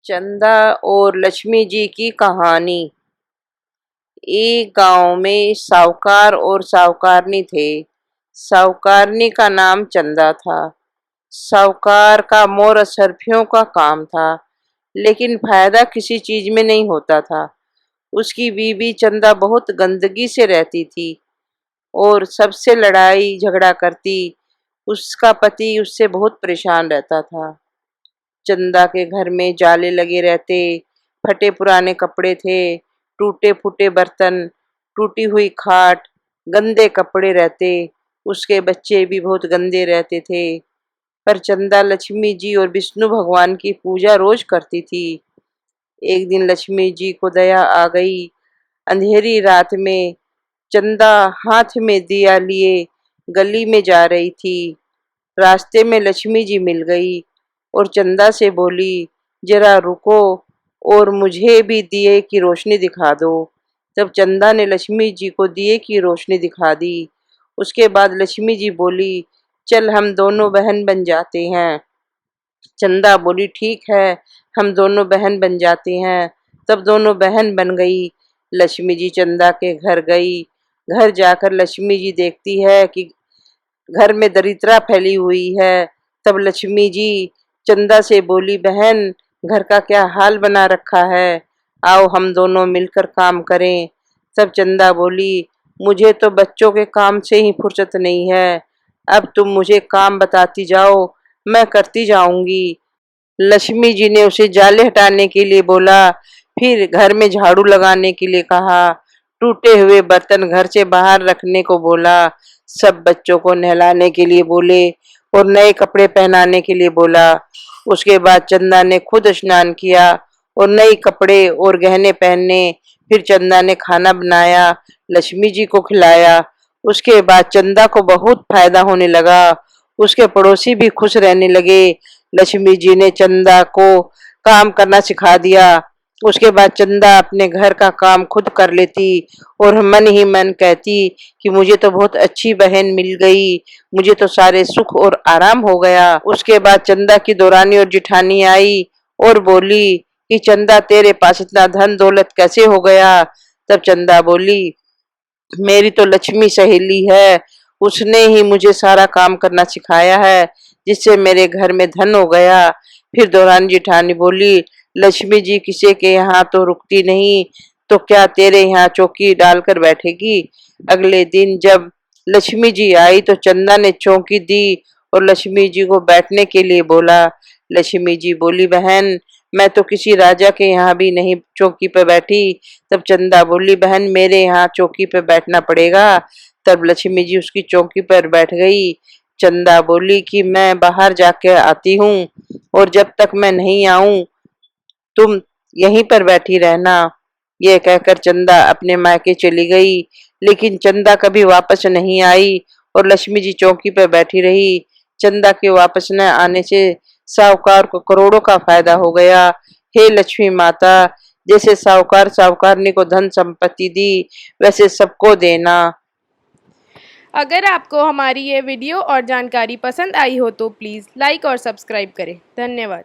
चंदा और लक्ष्मी जी की कहानी। एक गांव में साहूकार और साहूकारनी थे। साहूकारनी का नाम चंदा था। साहूकार का मोर असरफियों का काम था, लेकिन फायदा किसी चीज में नहीं होता था। उसकी बीवी चंदा बहुत गंदगी से रहती थी और सबसे लड़ाई झगड़ा करती। उसका पति उससे बहुत परेशान रहता था। चंदा के घर में जाले लगे रहते, फटे पुराने कपड़े थे, टूटे फूटे बर्तन, टूटी हुई खाट, गंदे कपड़े रहते। उसके बच्चे भी बहुत गंदे रहते थे। पर चंदा लक्ष्मी जी और विष्णु भगवान की पूजा रोज करती थी। एक दिन लक्ष्मी जी को दया आ गई। अंधेरी रात में चंदा हाथ में दिया लिए गली में जा रही थी। रास्ते में लक्ष्मी जी मिल गई और चंदा से बोली, जरा रुको और मुझे भी दिए की रोशनी दिखा दो। तब चंदा ने लक्ष्मी जी को दिए की रोशनी दिखा दी। उसके बाद लक्ष्मी जी बोली, चल हम दोनों बहन बन जाते हैं। चंदा बोली, ठीक है, हम दोनों बहन बन जाते हैं। तब दोनों बहन बन गई। लक्ष्मी जी चंदा के घर गई। घर जाकर लक्ष्मी जी देखती है कि घर में दरिद्रता फैली हुई है। तब लक्ष्मी जी चंदा से बोली, बहन घर का क्या हाल बना रखा है, आओ हम दोनों मिलकर काम करें। तब चंदा बोली, मुझे तो बच्चों के काम से ही फुर्सत नहीं है, अब तुम मुझे काम बताती जाओ, मैं करती जाऊंगी। लक्ष्मी जी ने उसे जाले हटाने के लिए बोला, फिर घर में झाड़ू लगाने के लिए कहा, टूटे हुए बर्तन घर से बाहर रखने को बोला, सब बच्चों को नहलाने के लिए बोले और नए कपड़े पहनाने के लिए बोला। उसके बाद चंदा ने खुद स्नान किया और नए कपड़े और गहने पहने। फिर चंदा ने खाना बनाया, लक्ष्मी जी को खिलाया। उसके बाद चंदा को बहुत फायदा होने लगा। उसके पड़ोसी भी खुश रहने लगे। लक्ष्मी जी ने चंदा को काम करना सिखा दिया। उसके बाद चंदा अपने घर का काम खुद कर लेती और मन ही मन कहती कि मुझे तो बहुत अच्छी बहन मिल गई, मुझे तो सारे सुख और आराम हो गया। उसके बाद चंदा की दौरानी और जिठानी आई और बोली कि चंदा तेरे पास इतना धन दौलत कैसे हो गया। तब चंदा बोली, मेरी तो लक्ष्मी सहेली है, उसने ही मुझे सारा काम करना सिखाया है, जिससे मेरे घर में धन हो गया। फिर दौरान जिठानी बोली, लक्ष्मी जी किसी के यहाँ तो रुकती नहीं, तो क्या तेरे यहाँ चौकी डालकर बैठेगी। अगले दिन जब लक्ष्मी जी आई तो चंदा ने चौकी दी और लक्ष्मी जी को बैठने के लिए बोला। लक्ष्मी जी बोली, बहन मैं तो किसी राजा के यहाँ भी नहीं चौकी पर बैठी। तब चंदा बोली, बहन मेरे यहाँ चौकी पर बैठना पड़ेगा। तब लक्ष्मी जी उसकी चौकी पर बैठ गई। चंदा बोली कि मैं बाहर जाके आती हूँ और जब तक मैं नहीं आऊं तुम यहीं पर बैठी रहना। यह कहकर चंदा अपने मायके चली गई, लेकिन चंदा कभी वापस नहीं आई और लक्ष्मी जी चौकी पर बैठी रही। चंदा के वापस न आने से साहूकार को करोड़ों का फायदा हो गया। हे लक्ष्मी माता, जैसे साहूकार साहूकारनी को धन संपत्ति दी, वैसे सबको देना। अगर आपको हमारी ये वीडियो और जानकारी पसंद आई हो तो प्लीज़ लाइक और सब्सक्राइब करें। धन्यवाद।